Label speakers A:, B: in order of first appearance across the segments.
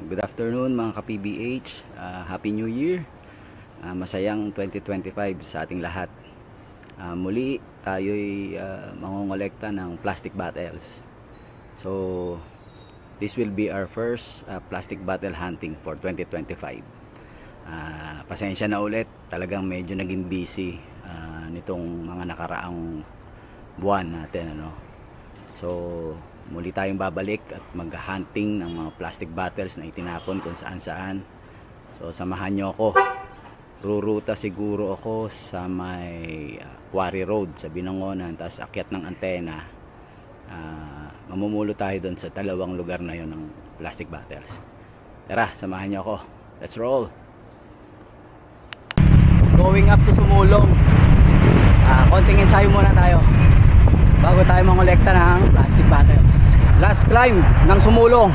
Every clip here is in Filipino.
A: Good afternoon mga ka-PBH. Happy New Year. Masayang 2025 sa ating lahat. Muli tayo'y mangongolekta ng plastic bottles. So this will be our first plastic bottle hunting for 2025. Pasensya na ulit, talagang medyo naging busy nitong mga nakaraang buwan natin, ano. So muli tayong babalik at mag-hunting ng mga plastic bottles na itinapon kung saan-saan. So samahan nyo ako. Ruruta siguro ako sa may Quarry Road sa Binangonan, tapos akyat ng antena. Mamumulo tayo doon sa dalawang lugar na yon ng plastic bottles. Tara, samahan nyo ako. Let's roll! Going up to Sumulong. Konting ensayo muna tayo bago tayo mangolekta ng plastic bottles. Last climb ng Sumulong.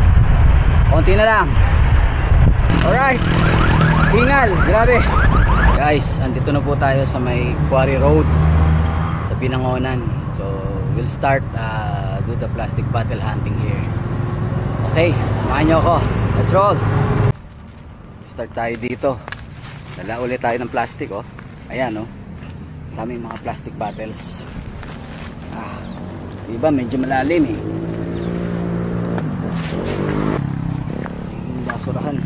A: Konti na lang. Alright. Hingal, grabe. Guys, andito na po tayo sa may Quarry Road sa Binangonan. So we'll start do the plastic bottle hunting here. Okay, samahan nyo ako. Let's roll. Start tayo dito. Dala ulit tayo ng plastic, oh. Ayan, oh. Daming mga plastic bottles. Diba medyo malalim eh. Yung basurahan.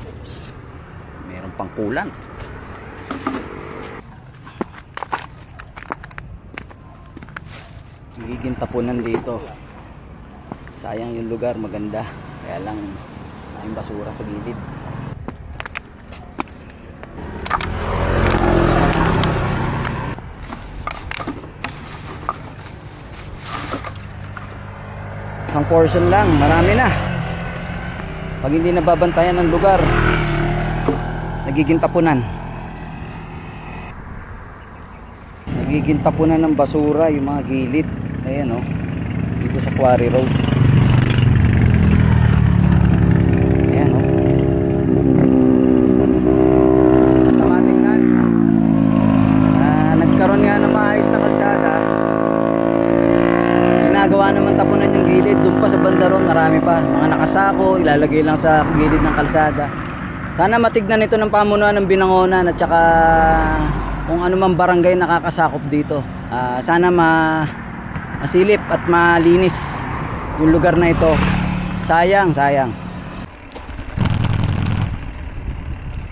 A: Oops. Meron pang kulang. Magiging tapunan dito. Sayang yung lugar, maganda. Kaya lang maraming basura sa gilid. Isang portion lang, marami na. Pag hindi nababantayan ng lugar, nagiging tapunan. Nagiging tapunan ng basura yung mga gilid. Ayan, oh, dito sa Quarry Road. Ayan, oh. Sama tingnan. Nagkaroon nga ng maayos na kalsada. Ginagawa naman tapunan yung gilid. Doon pa sa bandaron, marami pa. Mga nakasako, ilalagay lang sa gilid ng kalsada. Sana matignan ito ng pamunuan ng Binangonan at saka kung ano mang barangay nakakasakop dito. Sana masilip at malinis yung lugar na ito. Sayang.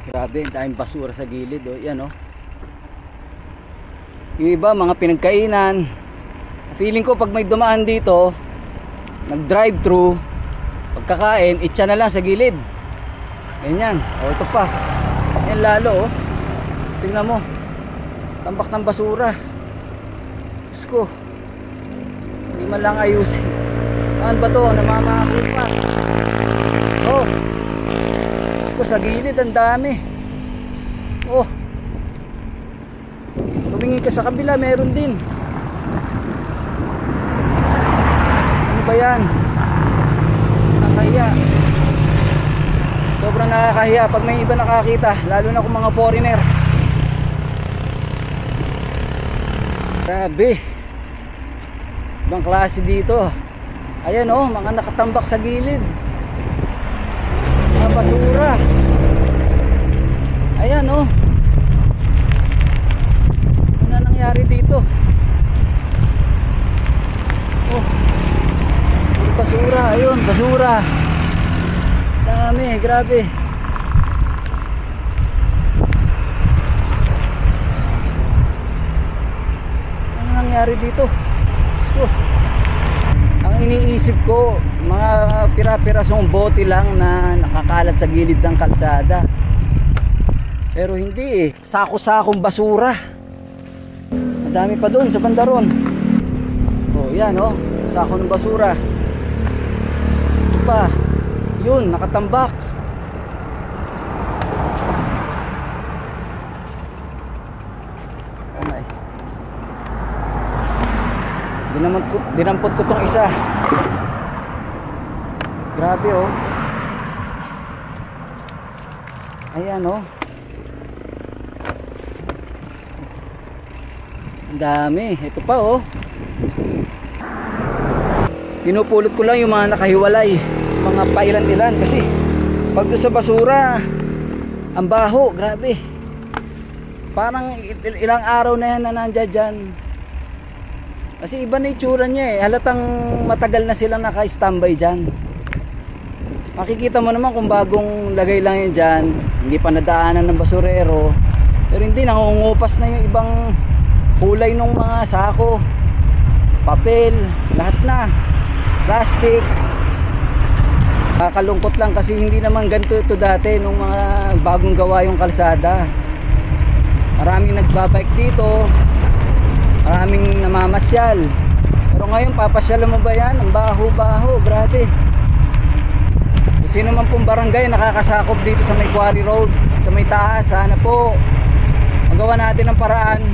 A: Grabe, daming basura sa gilid, oh. Yan, oh. Yung iba, mga pinagkainan. Feeling ko pag may dumaan dito, nag-drive thru, pagkakain, itcha na lang sa gilid. Ganyan. O, ito pa. Yan lalo, oh. Tingnan mo. Tambak ng basura. Diyos ko. Hindi man lang ayusin. Saan ba to? Namamahakot pa. Oh. Diyos ko, sa gilid ang dami. Oh. Tumingin ka sa kabila, meron din. Ano ba yan? Nakakahiya. Sobrang nakakahiya pag may iba nakakita, lalo na kung mga foreigner. Grabe. Ibang klase dito. Ayan, oh, mga nakatambak sa gilid. Mga basura. Ayan, oh. Ano na nangyari dito? Oh. Basura, ayun, basura. Dami, grabe. Ano nangyari dito? So, ang iniisip ko, mga pira-pirasong bote lang na nakakalat sa gilid ng kalsada. Pero hindi eh, sako-sakong basura. Madami pa doon sa bandaron. Oh, yan, oh, sako ng basura. Ito pa, yun, nakatambak. Dinampot ko tong isa. Grabe, oh. Ayan oh. Ang dami. Ito pa oh. Pinupulot ko lang yung mga nakahiwalay, mga pailan-ilan kasi pag doon sa basura ang baho, grabe. Parang ilang araw na yan na nandiyan dyan. Kasi iba na itsura niya eh. Halatang matagal na silang naka-standby dyan. Makikita mo naman kung bagong lagay lang yan dyan, hindi pa nadaanan ng basurero. Pero hindi, nangungupas na yung ibang kulay ng mga sako, papel, lahat na, plastic. Kalungkot lang kasi hindi naman ganito ito dati nung mga bagong gawa yung kalsada. Maraming nagbabike dito, maraming namamasyal. Pero ngayon papasyal mo ba yan? Ang baho-baho, grabe. Sino man pong barangay nakakasakop dito sa may Quarry Road, sa may taas, sana po magawa natin ng paraan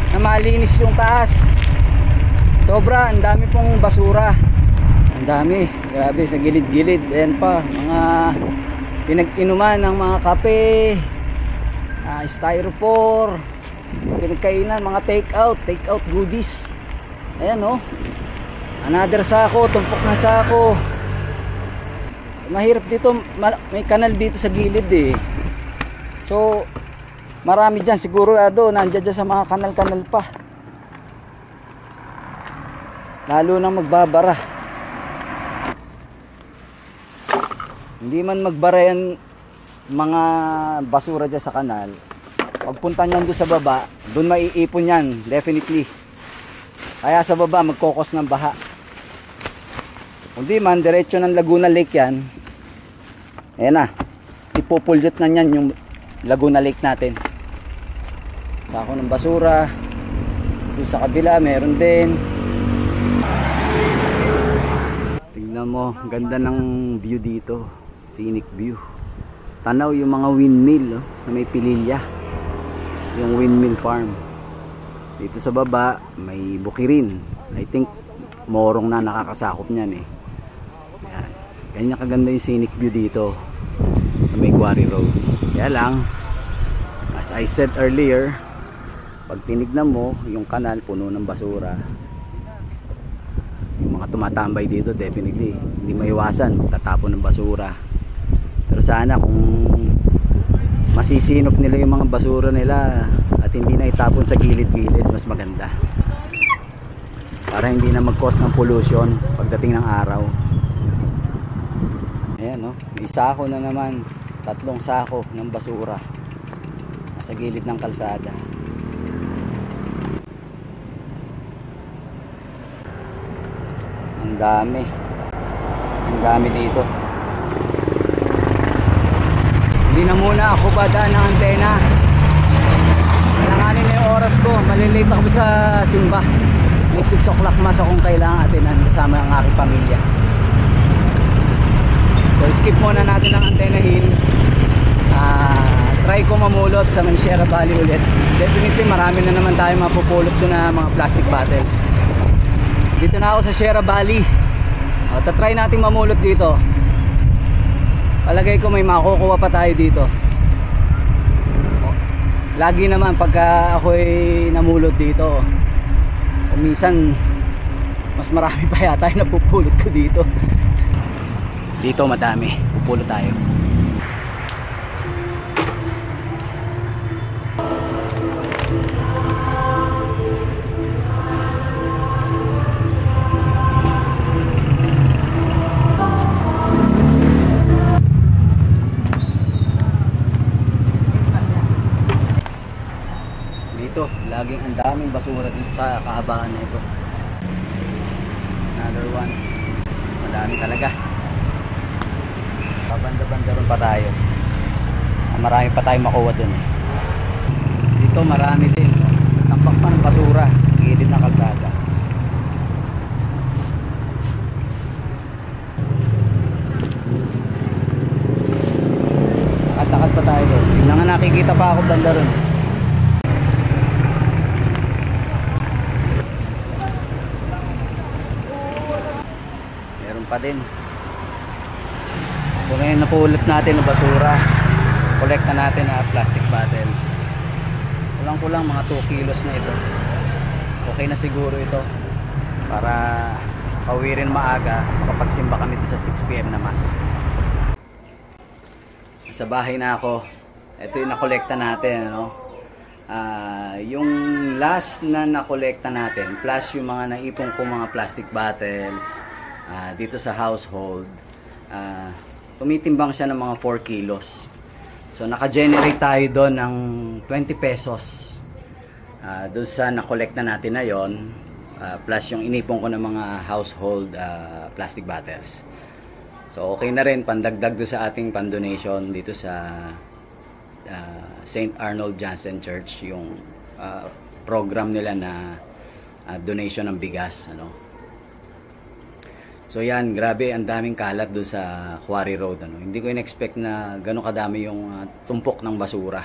A: na malinis yung taas. Sobra, ang dami pong basura. Ang dami, grabe, sa gilid-gilid. Ayan pa, mga pinag-inuman ng mga kape, styrofoam, pinagkainan, mga take-out goodies. Ayan oh, another sako, tumpok na sako. Mahirap dito, may kanal dito sa gilid eh. So, marami dyan, sigurado, nandiyan dyan sa mga kanal-kanal pa. Lalo nang magbabara. Hindi man magbara yan mga basura dyan sa kanal. Pagpunta nyan doon sa baba, doon maiipon yan, definitely. Kaya sa baba, magkokos ng baha. Hindi man, diretso ng Laguna Lake yan. Ayan na, ipupulyot na yan yung Laguna Lake natin. Sako ng basura. Doon sa kabila, meron din. Tingnan mo, ganda ng view dito. Scenic view. Tanaw yung mga windmill sa may Pililla. Yung windmill farm. Dito sa baba, may bukirin. I think, morong na nakakasakop niyan eh. Ayan. Ganyan kaganda yung scenic view dito sa may Quarry Road. Kaya lang, as I said earlier, pag tinignan mo yung kanal puno ng basura, yung mga tumatambay dito definitely hindi maiwasan magtatapon ng basura. Pero sana kung masisinop nila yung mga basura nila at hindi na itapon sa gilid-gilid, mas maganda para hindi na mag-cause ng pollution pagdating ng araw. Ayan oh, may sako na naman, 3 sako ng basura nasa gilid ng kalsada. Ang dami dito. Hindi na muna ako badaan ng antena. Alanganin na yung oras ko, malilate ako sa simba. May 6 o'clock mas akong kailangan atinan kasama ang aking pamilya. So skip muna natin ang Antena Hill. Try ko mamulot sa Sierra Valley ulit. Definitely marami na naman tayo mapupulot doon na mga plastic bottles. Dito na ako sa Sierra Valley. Tatry natin mamulot dito. Palagay ko may makukuha pa tayo dito. Lagi naman pagka ako'y namulot dito, minsan mas marami pa yata yung napupulot ko dito. Dito madami, pupulot tayo. Dito, laging ang daming basura dito sa kahabaan na ito. Another one. Madami talaga. Pabanda-banda ron pa tayo. Marami pa tayong makuha dun eh. Dito marami din. Tampak pa ng basura. Gilid ng kalsada. Lakad-lakad pa tayo doon. Tingnan nga, nakikita pa ako banda ron. Meron pa din. Ito na yung napulot natin ng basura. kolekta natin na plastic bottles. Kulang-kulang mga 2 kilos na ito. Okay na siguro ito para pauwi rin maaga, makapagsimba kami sa 6 PM na mass. Sa bahay na ako. Ito yung nakolekta natin, ano? Yung last na nakolekta natin plus yung mga naipon ko mga plastic bottles dito sa household, tumitimbang siya ng mga 4 kilos. So naka-generate tayo doon ng 20 pesos doon sa nakolekta natin na yon, plus yung inipon ko ng mga household plastic bottles. So okay na rin, pandagdag doon sa ating pandonation dito sa St. Arnold Jansen Church, yung program nila na donation ng bigas, ano. So yan, grabe, ang daming kalat doon sa Quarry Road, ano. Hindi ko in-expect na gano'ng kadami yung tumpok ng basura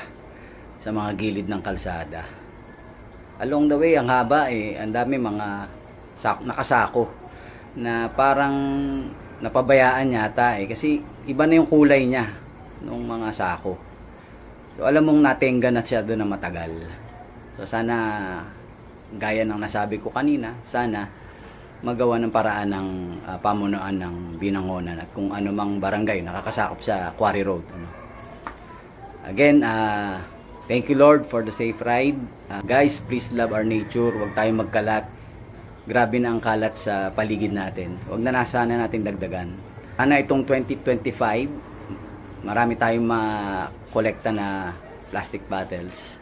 A: sa mga gilid ng kalsada. Along the way, ang haba ang dami mga nakasako na parang napabayaan yata kasi iba na yung kulay niya nung mga sako. So alam mong natingga na siya doon na matagal. So sana, gaya ng nasabi ko kanina, sana magawa ng paraan ng pamunuan ng Binangonan at kung ano mang barangay nakakasakop sa Quarry Road, ano. Again, thank you Lord for the safe ride. Guys, please love our nature. Huwag tayong magkalat. Grabe na ang kalat sa paligid natin. Huwag na sana natin dagdagan. Sana itong 2025, marami tayong makolekta na plastic bottles.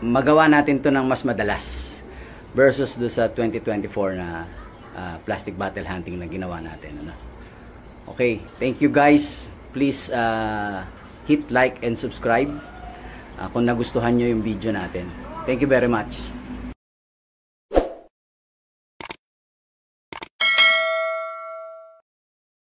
A: Magawa natin to ng mas madalas versus do sa 2024 na plastic bottle hunting na ginawa natin, ano? Okay, thank you guys. Please hit like and subscribe kung nagustuhan nyo yung video natin. Thank you very much.